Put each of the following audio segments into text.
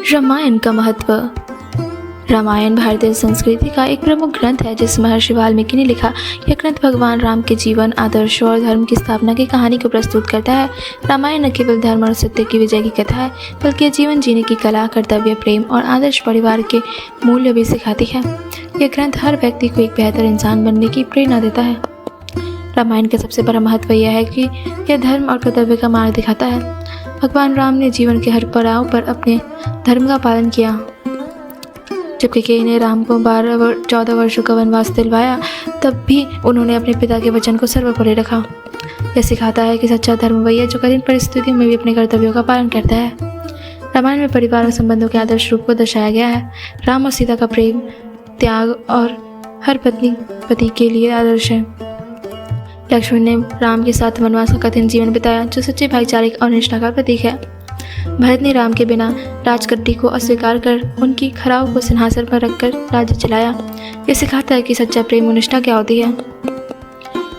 रामायण का महत्व। रामायण भारतीय संस्कृति का एक प्रमुख ग्रंथ है जिसे महर्षि वाल्मीकि ने लिखा। यह ग्रंथ भगवान राम के जीवन, आदर्शों और धर्म की स्थापना की कहानी को प्रस्तुत करता है। रामायण न केवल धर्म और सत्य की विजय की कथा है, बल्कि जीवन जीने की कला, कर्तव्य, प्रेम और आदर्श परिवार के मूल्य भी सिखाती है। यह ग्रंथ हर व्यक्ति को एक बेहतर इंसान बनने की प्रेरणा देता है। रामायण का सबसे बड़ा महत्व यह है कि यह धर्म और कर्तव्य का मार्ग दिखाता है। भगवान राम ने जीवन के हर पड़ाव पर अपने धर्म का पालन किया। जब कैकेयी ने राम को 14 वर्षों का वनवास दिलवाया, तब भी उन्होंने अपने पिता के वचन को सर्वोपरि रखा। यह सिखाता है कि सच्चा धर्म वही है जो कठिन परिस्थितियों में भी अपने कर्तव्यों का पालन करता है। रामायण में परिवार और संबंधों के आदर्श रूप को दर्शाया गया है। राम और सीता का प्रेम, त्याग और हर पत्नी पति के लिए आदर्श है। लक्ष्मण ने राम के साथ वनवास का कठिन जीवन बिताया, जो सच्चे भाईचारे और निष्ठा का प्रतीक है। भरत ने राम के बिना राजगद्दी को अस्वीकार कर उनकी खराव को सिंहासन पर रखकर राज्य चलाया। यह सिखाता है कि सच्चा प्रेम और निष्ठा क्या होती है।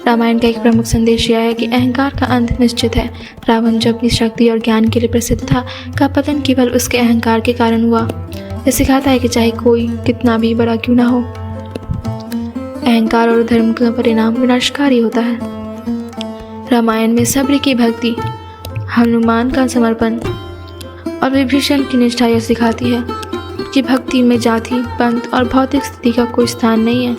रामायण का एक प्रमुख संदेश यह है कि अहंकार का अंत निश्चित है। रावण जो अपनी शक्ति और ज्ञान के लिए प्रसिद्ध था, का पतन केवल उसके अहंकार के कारण हुआ। यह सिखाता है कि चाहे कोई कितना भी बड़ा क्यों ना हो, अहंकार और धर्म का परिणाम विनाशकारी होता है। रामायण में सब्र की भक्ति, हनुमान का समर्पण और विभीषण की निष्ठा यह सिखाती है कि भक्ति में जाति, पंथ और भौतिक स्थिति का कोई स्थान नहीं है।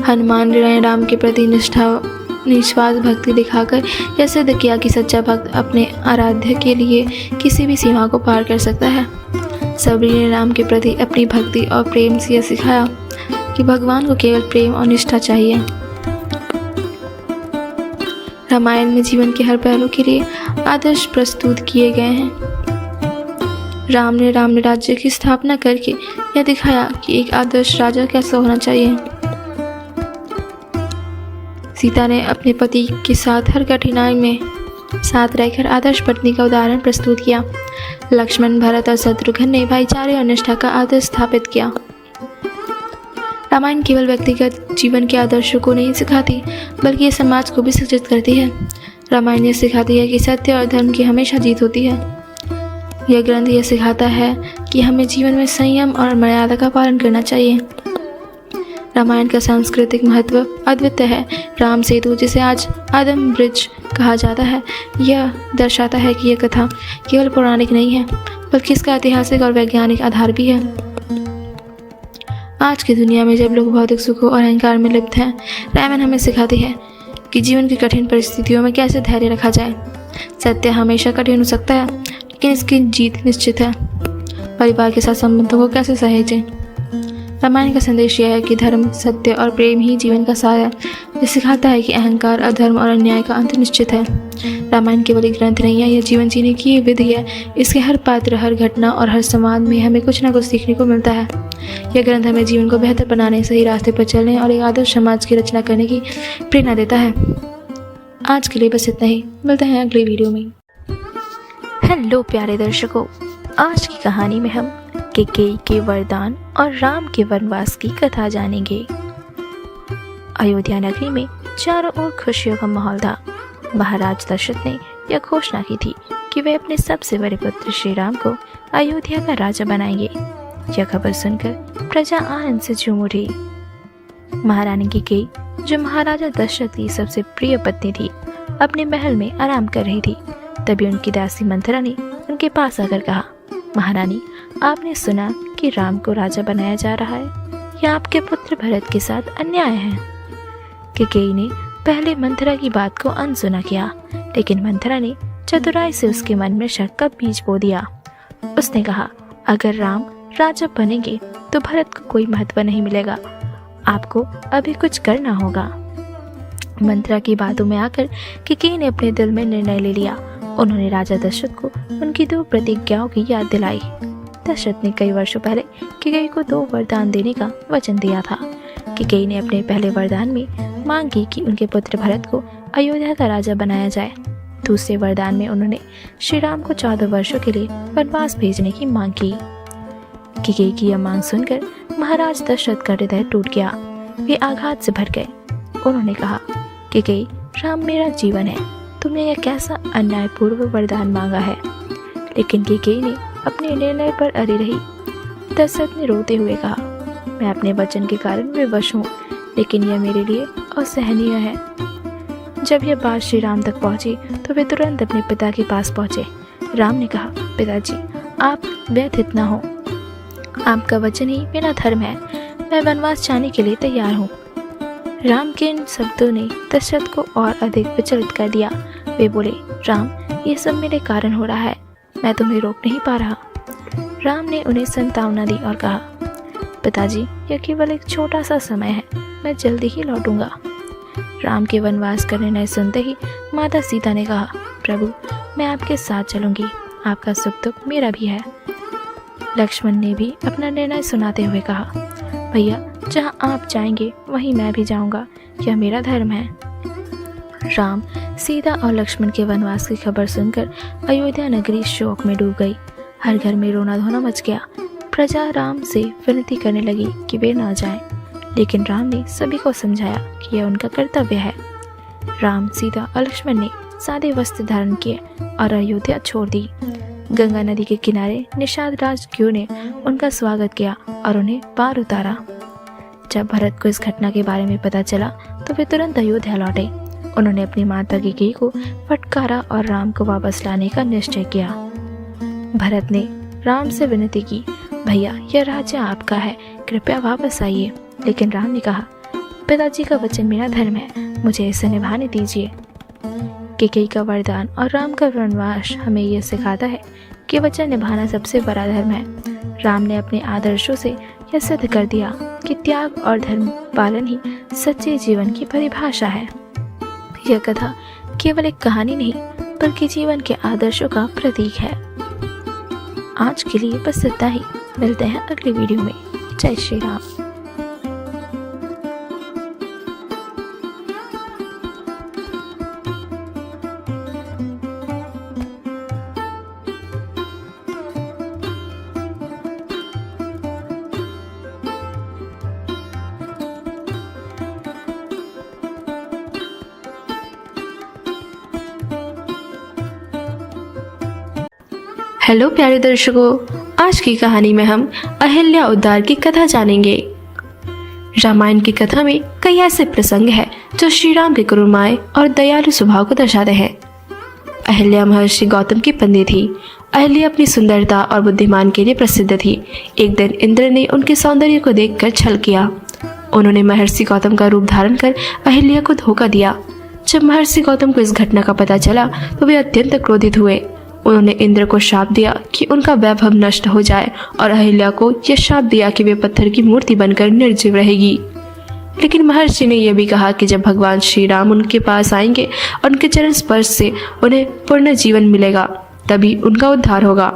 हनुमान ने राम के प्रति निस्वार्थ भक्ति दिखाकर यह सिद्ध किया कि सच्चा भक्त अपने आराध्य के लिए किसी भी सीमा को पार कर सकता है। सबरी ने राम के प्रति अपनी भक्ति और प्रेम से यह सिखाया कि भगवान को केवल प्रेम और निष्ठा चाहिए। रामायण में जीवन के हर पहलू के लिए आदर्श प्रस्तुत किए गए हैं। राम ने राज्य की स्थापना करके यह दिखाया कि एक आदर्श राजा कैसा होना चाहिए। सीता ने अपने पति के साथ हर कठिनाई में साथ रहकर आदर्श पत्नी का उदाहरण प्रस्तुत किया। लक्ष्मण, भरत और शत्रुघ्न ने भाईचारे और निष्ठा का आदर्श स्थापित किया। रामायण केवल व्यक्तिगत जीवन के आदर्शों को नहीं सिखाती, बल्कि ये समाज को भी शिक्षित करती है। रामायण ये सिखाती है कि सत्य और धर्म की हमेशा जीत होती है। यह ग्रंथ यह सिखाता है कि हमें जीवन में संयम और मर्यादा का पालन करना चाहिए। रामायण का सांस्कृतिक महत्व अद्वितीय है। राम सेतु, जिसे आज आदम ब्रिज कहा जाता है, यह दर्शाता है कि यह कथा केवल पौराणिक नहीं है, बल्कि इसका ऐतिहासिक और वैज्ञानिक आधार भी है। आज की दुनिया में जब लोग भौतिक सुखों और अहंकार में लिप्त हैं, रामायण हमें सिखाती है कि जीवन की कठिन परिस्थितियों में कैसे धैर्य रखा जाए। सत्य हमेशा कठिन हो सकता है, लेकिन इसकी जीत निश्चित है। परिवार के साथ संबंधों को कैसे सहेजें। रामायण का संदेश यह है कि धर्म, सत्य और प्रेम ही जीवन का सार है। यह सिखाता है कि अहंकार, अधर्म और अन्याय का अंत निश्चित है। रामायण केवल एक ग्रंथ नहीं है, यह जीवन जीने की विधि है। इसके हर पात्र, हर घटना और हर संवाद में हमें कुछ न कुछ सीखने को मिलता है। यह ग्रंथ हमें जीवन को बेहतर बनाने, सही रास्ते पर चलने और एक आदर्श समाज की रचना करने की प्रेरणा देता है। आज के लिए बस इतना ही। मिलते हैं अगली वीडियो में। हेलो प्यारे दर्शकों, आज की कहानी में हम कैकेयी के वरदान और राम के वनवास की कथा जानेंगे। अयोध्या नगरी में चारों ओर खुशियों का माहौल था। महाराज दशरथ ने यह घोषणा की थी कि वे अपने सबसे बड़े पुत्र श्री राम को अयोध्या का राजा बनाएंगे। यह खबर सुनकर प्रजा आनंद से झूम उठी। महारानी कैकेयी, जो महाराजा दशरथ की सबसे प्रिय पत्नी थी, अपने महल में आराम कर रही थी। तभी उनकी दासी मंथरा ने उनके पास आकर कहा, महारानी, आपने सुना कि राम को राजा बनाया जा रहा है। यह आपके पुत्र भरत के साथ अन्याय है। कैकेयी ने पहले मंथरा की बात को अनसुना किया, लेकिन मंथरा ने चतुराई से उसके मन में शक का बीज बो दिया। उसने कहा, अगर राम राजा बनेंगे तो भरत को कोई महत्व नहीं मिलेगा। आपको अभी कुछ करना होगा। मंथरा की बातों में आकर कैकेयी ने अपने दिल में निर्णय ले लिया। उन्होंने राजा दशरथ को उनकी 2 प्रतिज्ञाओं की याद दिलाई। दशरथ ने कई वर्षों पहले कैकेयी को 2 वरदान देने का वचन दिया था। कैकेयी ने अपने पहले वरदान में मांग की कि उनके पुत्र भरत को अयोध्या का राजा बनाया जाए। दूसरे वरदान में उन्होंने श्री राम को 14 वर्षों के लिए वनवास भेजने की मांग की। कैकेयी की यह मांग सुनकर महाराज दशरथ का हृदय टूट गया। वे आघात से भर गए। उन्होंने कहा, कैकेयी, राम मेरा जीवन है, तुमने यह कैसा अन्यायपूर्व वरदान मांगा है। लेकिन कैकेयी ने अपने निर्णय पर अड़ी रही। दशरथ ने रोते हुए कहा, मैं अपने वचन के कारण विवश हूँ, लेकिन यह मेरे लिए असहनीय है। जब यह बात श्री राम तक पहुंची तो वे तुरंत अपने पिता के पास पहुंचे। राम ने कहा, पिताजी, आप व्यथित न हो, आपका वचन ही मेरा धर्म है, मैं वनवास जाने के लिए तैयार हूँ। राम के इन शब्दों ने दशरथ को और अधिक विचलित कर दिया। वे बोले, राम, ये सब मेरे कारण हो रहा है, मैं तुम्हें रोक नहीं पा रहा। राम ने उन्हें सांत्वना दी और कहा, पिताजी, यह केवल एक छोटा सा समय है, मैं जल्दी ही लौटूंगा। राम के वनवास का निर्णय सुनते ही माता सीता ने कहा, प्रभु, मैं आपके साथ चलूंगी, आपका सुख दुख मेरा भी है। लक्ष्मण ने भी अपना निर्णय सुनाते हुए कहा, भैया, जहाँ आप जाएंगे वहीं मैं भी जाऊंगा, यह मेरा धर्म है। राम, सीता और लक्ष्मण के वनवास की खबर सुनकर अयोध्या नगरी शोक में डूब गई। हर घर में रोना धोना मच गया। प्रजा राम से विनती करने लगी कि वे न जाएं, लेकिन राम ने सभी को समझाया कि यह उनका कर्तव्य है। राम, सीता और लक्ष्मण ने सादे वस्त्र धारण किए और अयोध्या छोड़ दी। गंगा नदी के किनारे निषाद राजकुमार ने उनका स्वागत किया और उन्हें पार उतारा। जब भरत को इस घटना के बारे में पता चला तो वे तुरंत अयोध्या लौटे। उन्होंने अपनी माता कैकेयी को फटकारा और राम को वापस लाने का निश्चय किया। भरत ने राम से विनती की, भैया, यह राज्य आपका है, कृपया वापस आइए। लेकिन राम ने कहा, पिताजी का वचन मेरा धर्म है, मुझे इसे निभाने दीजिए। कैकेयी का वरदान और राम का वनवास हमें यह सिखाता है कि वचन निभाना सबसे बड़ा धर्म है। राम ने अपने आदर्शों से यह सिद्ध कर दिया कि त्याग और धर्म पालन ही सच्चे जीवन की परिभाषा है। यह कथा केवल एक कहानी नहीं, बल्कि जीवन के आदर्शों का प्रतीक है। आज के लिए बस इतना ही। मिलते हैं अगली वीडियो में। जय श्री राम। हेलो प्यारे दर्शकों, आज की कहानी में हम अहिल्या उद्धार की कथा जानेंगे। रामायण की कथा में कई ऐसे प्रसंग हैं जो श्री राम के करुणामय और दयालु स्वभाव को दर्शाते हैं। अहिल्या महर्षि गौतम की पत्नी थी। अहिल्या अपनी सुंदरता और बुद्धिमान के लिए प्रसिद्ध थी। एक दिन इंद्र ने उनके सौंदर्य को देखकर छल किया। उन्होंने महर्षि गौतम का रूप धारण कर अहिल्या को धोखा दिया। जब महर्षि गौतम को इस घटना का पता चला तो वे अत्यंत क्रोधित हुए। उन्होंने इंद्र को शाप दिया कि उनका वैभव नष्ट हो जाए और अहिल्या को यह शाप दिया कि वे पत्थर की मूर्ति बनकर निर्जीव रहेगी। लेकिन महर्षि ने यह भी कहा कि जब भगवान श्री राम उनके पास आएंगे और उनके चरण स्पर्श से उन्हें पूर्ण जीवन मिलेगा, तभी उनका उद्धार होगा।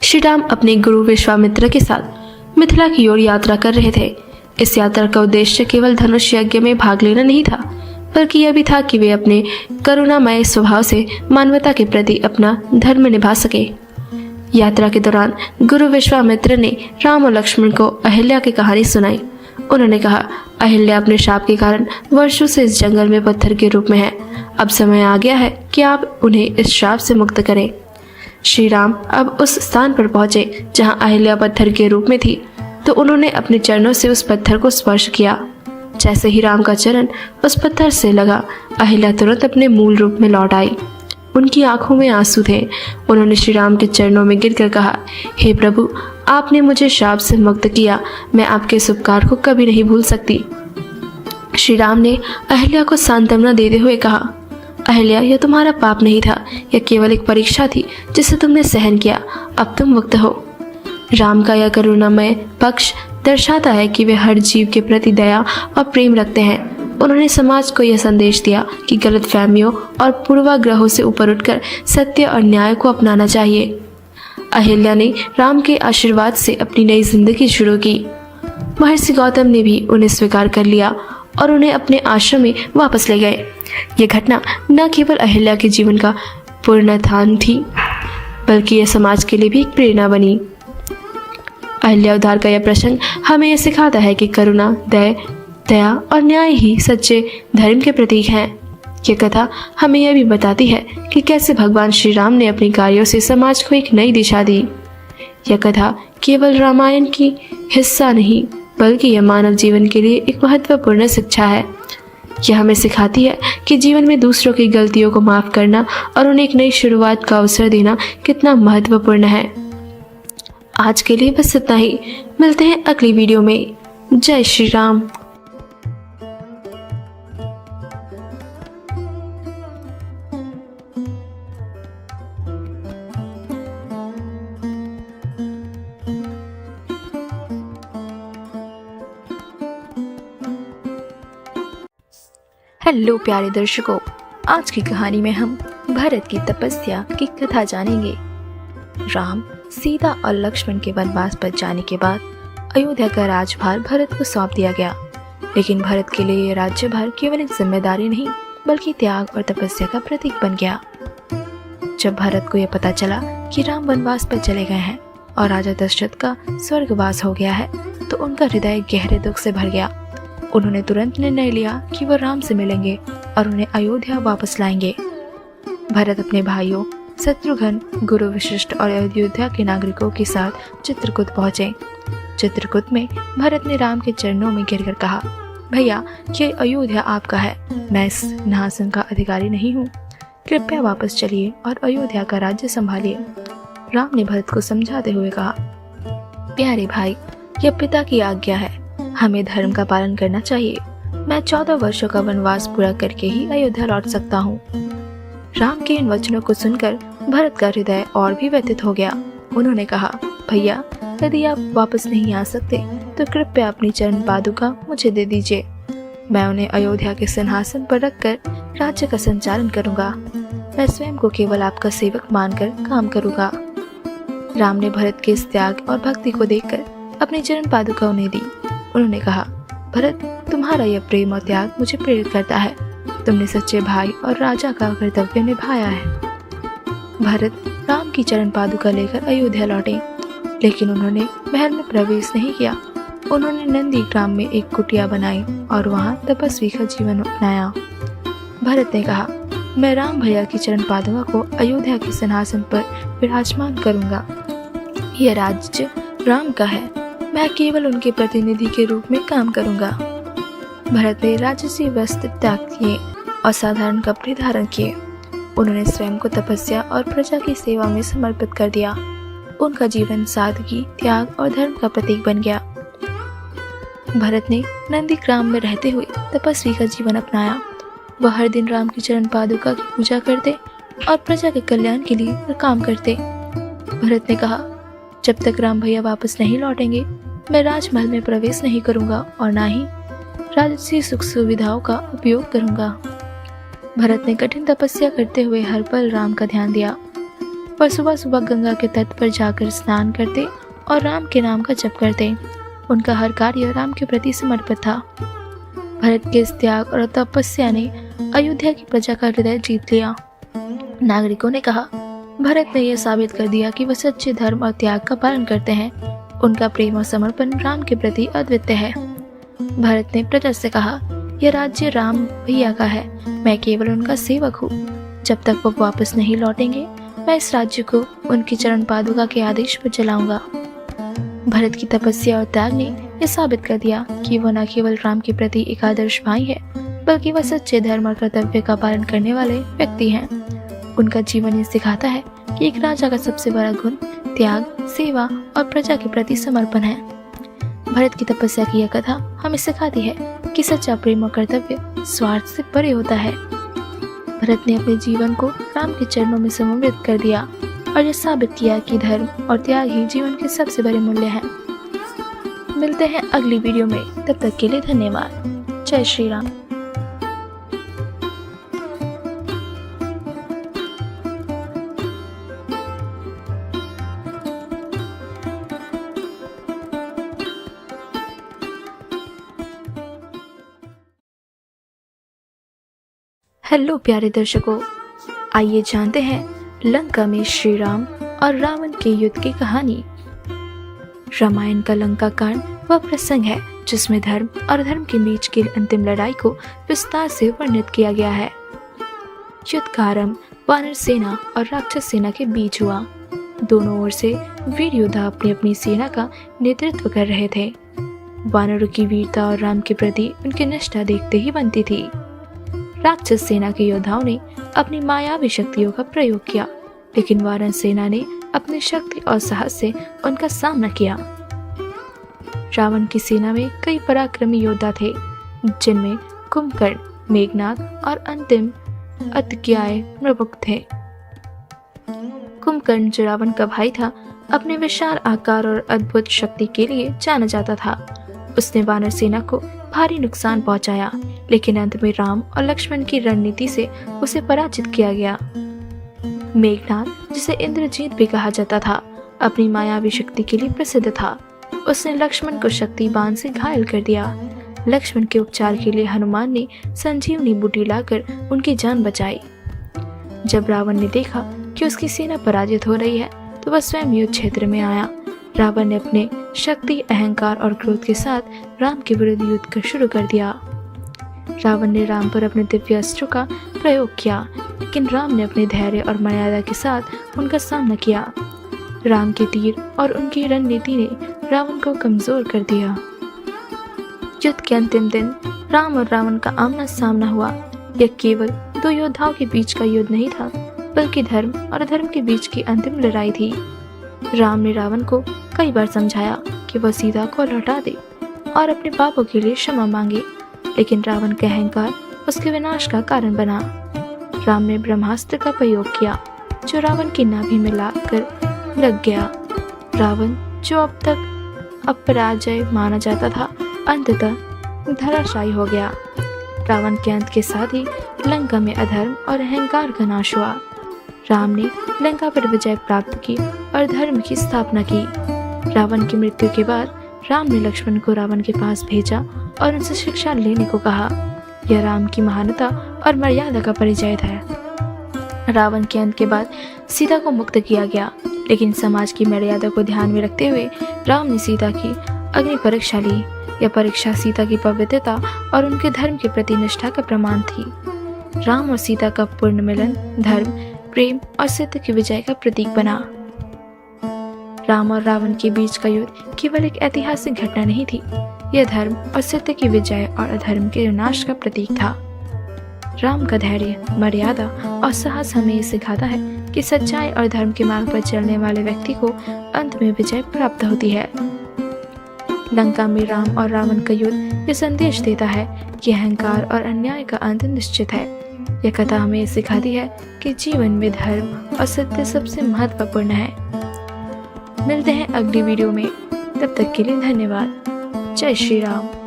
श्री राम अपने गुरु विश्वामित्र के साथ मिथिला की ओर यात्रा कर रहे थे। इस यात्रा का उद्देश्य केवल धनुष यज्ञ में भाग लेना नहीं था, बल्कि यह भी था कि वे अपने करुणामय स्वभाव से मानवता के प्रति अपना धर्म निभा सके। यात्रा के दौरान गुरु विश्वामित्र ने राम और लक्ष्मण को अहिल्या की कहानी सुनाई। उन्होंने कहा, अहिल्या अपने शाप के कारण वर्षों से इस जंगल में पत्थर के रूप में है। अब समय आ गया है कि आप उन्हें इस शाप से मुक्त करें। श्री राम अब उस स्थान पर पहुंचे जहां अहिल्या पत्थर के रूप में थी, तो उन्होंने अपने चरणों से उस पत्थर को स्पर्श किया। जैसे ही राम का चरण उस पत्थर से लगा, अहिल्या तुरंत अपने मूल रूप में लौट आई। उनकी आंखों में आंसू थे। उन्होंने श्री राम के चरणों में गिरकर कहा, हे प्रभु, आपने मुझे शाप से मुक्त किया, मैं आपके इस उपकार को कभी नहीं भूल सकती। श्री राम ने अहिल्या को सांत्वना देते हुए कहा, अहिल्या, यह तुम्हारा पाप नहीं था, यह केवल एक परीक्षा थी जिसे तुमने सहन किया। अब तुम मुक्त हो। राम का यह करुणामय पक्ष दर्शाता है कि वे हर जीव के प्रति दया और प्रेम रखते हैं। उन्होंने समाज को यह संदेश दिया कि गलत फहमियों और पूर्वाग्रहों से ऊपर उठकर सत्य और न्याय को अपनाना चाहिए। अहिल्या ने राम के आशीर्वाद से अपनी नई जिंदगी शुरू की। महर्षि गौतम ने भी उन्हें स्वीकार कर लिया और उन्हें अपने आश्रम में वापस ले गए। ये घटना न केवल अहिल्या के जीवन का पुनरुत्थान थी, बल्कि यह समाज के लिए भी एक प्रेरणा बनी। अहिल्या उद्धार का यह प्रसंग हमें यह सिखाता है कि करुणा, दया और न्याय ही सच्चे धर्म के प्रतीक हैं। यह कथा हमें यह भी बताती है कि कैसे भगवान श्री राम ने अपनी कार्यों से समाज को एक नई दिशा दी। यह कथा केवल रामायण की हिस्सा नहीं, बल्कि यह मानव जीवन के लिए एक महत्वपूर्ण शिक्षा है। यह हमें सिखाती है कि जीवन में दूसरों की गलतियों को माफ करना और उन्हें एक नई शुरुआत का अवसर देना कितना महत्वपूर्ण है। आज के लिए बस इतना ही। मिलते हैं अगली वीडियो में। जय श्री राम। हेलो प्यारे दर्शकों, आज की कहानी में हम भरत की तपस्या की कथा जानेंगे। राम, सीता और लक्ष्मण के वनवास पर जाने के बाद अयोध्या का राज्यभार भरत को सौंप दिया गया। लेकिन भरत के लिए यह राज्यभार केवल एक जिम्मेदारी नहीं, बल्कि त्याग और तपस्या का प्रतीक बन गया। जब भरत को यह पता चला कि राम वनवास पर चले गए हैं और राजा दशरथ का स्वर्गवास हो गया है, तो उनका हृदय गहरे दुख से भर गया। उन्होंने तुरंत निर्णय लिया कि वह राम से मिलेंगे और उन्हें अयोध्या वापस लाएंगे। भरत अपने भाइयों शत्रुघ्न, गुरु वशिष्ठ और अयोध्या के नागरिकों के साथ चित्रकूट पहुंचे। चित्रकूट में भरत ने राम के चरणों में गिरकर कहा, भैया, ये अयोध्या आपका है, मैं इस सिंहासन का अधिकारी नहीं हूँ। कृपया वापस चलिए और अयोध्या का राज्य संभालिए। राम ने भरत को समझाते हुए कहा, प्यारे भाई, यह पिता की आज्ञा है, हमें धर्म का पालन करना चाहिए। मैं 14 वर्षों का वनवास पूरा करके ही अयोध्या लौट सकता हूँ। राम के इन वचनों को सुनकर भरत का हृदय और भी व्यथित हो गया। उन्होंने कहा, भैया, यदि आप वापस नहीं आ सकते तो कृपया अपनी चरण पादुका मुझे दे दीजिए। मैं उन्हें अयोध्या के सिंहासन पर रखकर राज्य का संचालन करूंगा। मैं स्वयं को केवल आपका सेवक मानकर काम करूंगा। राम ने भरत के इस त्याग और भक्ति को देखकर अपनी चरण पादुका उन्हें दी। उन्होंने कहा, भरत, तुम्हारा यह प्रेम और त्याग मुझे प्रेरित करता है। तुमने सच्चे भाई और राजा का कर्तव्य निभाया है। भरत राम की चरण पादुका लेकर अयोध्या लौटे, लेकिन उन्होंने महल में प्रवेश नहीं किया। उन्होंने नंदी ग्राम में एक कुटिया बनाई और वहां तपस्वी का जीवन अपनाया। भरत ने कहा, मैं राम भैया की चरण पादुका को अयोध्या के सिंहासन पर विराजमान करूंगा। यह राज्य राम का है, मैं केवल उनके प्रतिनिधि के रूप में काम करूंगा। भरत ने राजसी वस्त्र त्याग किए और साधारण कपड़े धारण किए। उन्होंने स्वयं को तपस्या और प्रजा की सेवा में समर्पित कर दिया। उनका जीवन सादगी, त्याग और धर्म का प्रतीक बन गया। भरत ने नंदी ग्राम में रहते हुए तपस्वी का जीवन अपनाया। वह हर दिन राम की चरण पादुका की पूजा करते और प्रजा के कल्याण के लिए काम करते। भरत ने कहा, जब तक राम भैया वापस नहीं लौटेंगे, मैं राजमहल में प्रवेश नहीं करूंगा और ना ही राजसी सुख सुविधाओं का उपयोग करूंगा। भरत ने कठिन तपस्या करते हुए हर पल राम का ध्यान दिया। वह सुबह सुबह गंगा के तट पर जाकर स्नान करते और राम के नाम का जप करते। उनका हर कार्य राम के प्रति समर्पित था। भरत के इस त्याग और तपस्या ने अयोध्या की प्रजा का हृदय जीत लिया। नागरिकों ने कहा, भरत ने यह साबित कर दिया कि वह सच्चे धर्म और त्याग का पालन करते हैं। उनका प्रेम और समर्पण राम के प्रति अद्वितीय है। भरत ने प्रजा से कहा, यह राज्य राम भैया का है, मैं केवल उनका सेवक हूँ। जब तक वो वापस नहीं लौटेंगे, मैं इस राज्य को उनकी चरण पादुका के आदेश पर चलाऊंगा। भरत की तपस्या और त्याग ने यह साबित कर दिया कि वह न केवल राम के प्रति एक आदर्श भाई है, बल्कि वह सच्चे धर्म और कर्तव्य का पालन करने वाले व्यक्ति हैं। उनका जीवन ये सिखाता है कि एक राजा का सबसे बड़ा गुण त्याग, सेवा और प्रजा के प्रति समर्पण है। भरत की तपस्या की यह कथा हमें सिखाती है कि सच्चा प्रेम और कर्तव्य स्वार्थ से परे होता है। भरत ने अपने जीवन को राम के चरणों में समर्पित कर दिया और यह साबित किया कि धर्म और त्याग ही जीवन के सबसे बड़े मूल्य हैं। मिलते हैं अगली वीडियो में, तब तक के लिए धन्यवाद। जय श्री राम। हेलो प्यारे दर्शकों, आइए जानते हैं लंका में श्री राम और रावण के युद्ध की कहानी। रामायण का लंका कांड वह प्रसंग है जिसमें धर्म और धर्म के बीच की अंतिम लड़ाई को विस्तार से वर्णित किया गया है। युद्ध का आरंभ वानर सेना और राक्षस सेना के बीच हुआ। दोनों ओर से वीर योद्धा अपनी अपनी सेना का नेतृत्व कर रहे थे। वानरों की वीरता और राम के प्रति उनकी निष्ठा देखते ही बनती थी। राक्षस सेना के योद्धाओं ने अपनी मायावी शक्तियों का प्रयोग किया, लेकिन वानर सेना ने अपनी शक्ति और साहस से उनका सामना किया। रावण की सेना में कई पराक्रमी योद्धा थे, जिनमें कुंभकर्ण, मेघनाद और अंतिम अतज्ञाय प्रमुख थे। कुंभकर्ण, जो रावण का भाई था, अपने विशाल आकार और अद्भुत शक्ति के लिए जाना जाता था। उसने वानर सेना को भारी नुकसान पहुंचाया, लेकिन अंत में राम और लक्ष्मण की रणनीति से उसे पराजित किया गया। मेघनाद, जिसे इंद्रजीत भी कहा जाता था, अपनी मायावी शक्ति के लिए प्रसिद्ध था। उसने लक्ष्मण को शक्ति बाण से घायल कर दिया। लक्ष्मण के उपचार के लिए हनुमान ने संजीवनी बूटी लाकर उनकी जान बचाई। जब रावण ने देखा कि उसकी सेना पराजित हो रही है, तो वह स्वयं युद्ध क्षेत्र में आया। रावण ने अपने शक्ति, अहंकार और क्रोध के साथ राम के विरुद्ध युद्ध शुरू कर दिया। रावण ने राम पर अपने दिव्य अस्त्रों का प्रयोग किया, लेकिन राम ने अपने धैर्य और मर्यादा के साथ उनका सामना किया। राम के तीर और उनकी रणनीति ने रावण को कमजोर कर दिया। युद्ध के अंतिम दिन राम और रावण का आमना सामना हुआ। यह केवल दो योद्धाओं के बीच का युद्ध नहीं था, बल्कि धर्म और अधर्म के बीच की अंतिम लड़ाई थी। राम ने रावण को कई बार समझाया कि वह सीता को लौटा दे और अपने पापों के लिए क्षमा मांगे, लेकिन रावण का अहंकार उसके विनाश का कारण बना। राम ने ब्रह्मास्त्र का प्रयोग किया, जो रावण की नाभि में लागकर लग गया। रावण, जो अब तक अपराजय माना जाता था, अंततः धराशायी हो गया। रावण के अंत के साथ ही लंका में अधर्म और अहंकार का नाश हुआ। राम ने लंका पर विजय प्राप्त की और धर्म की स्थापना की। रावण की मृत्यु के बाद राम ने लक्ष्मण को रावण के पास भेजा और उनसे शिक्षा लेने को कहा। यह राम की महानता और मर्यादा का परिचय था। रावण के अंत के बाद सीता को मुक्त किया गया, लेकिन समाज की मर्यादा को ध्यान में रखते हुए राम ने सीता की अग्नि परीक्षा ली। यह परीक्षा सीता की पवित्रता और उनके धर्म के प्रति निष्ठा का प्रमाण थी। राम और सीता का पूर्ण मिलन धर्म, प्रेम और सत्य की विजय का प्रतीक बना। राम और रावण के बीच का युद्ध केवल एक ऐतिहासिक घटना नहीं थी, यह धर्म और सत्य की विजय और अधर्म के विनाश का प्रतीक था। राम का धैर्य, मर्यादा और साहस हमें ये सिखाता है कि सच्चाई और धर्म के मार्ग पर चलने वाले व्यक्ति को अंत में विजय प्राप्त होती है। लंका में राम और रावण का युद्ध ये संदेश देता है कि अहंकार और अन्याय का अंत निश्चित है। यह कथा हमें सिखाती है कि जीवन में धर्म और सत्य सबसे महत्वपूर्ण है। मिलते हैं अगली वीडियो में, तब तक के लिए धन्यवाद। जय श्री राम।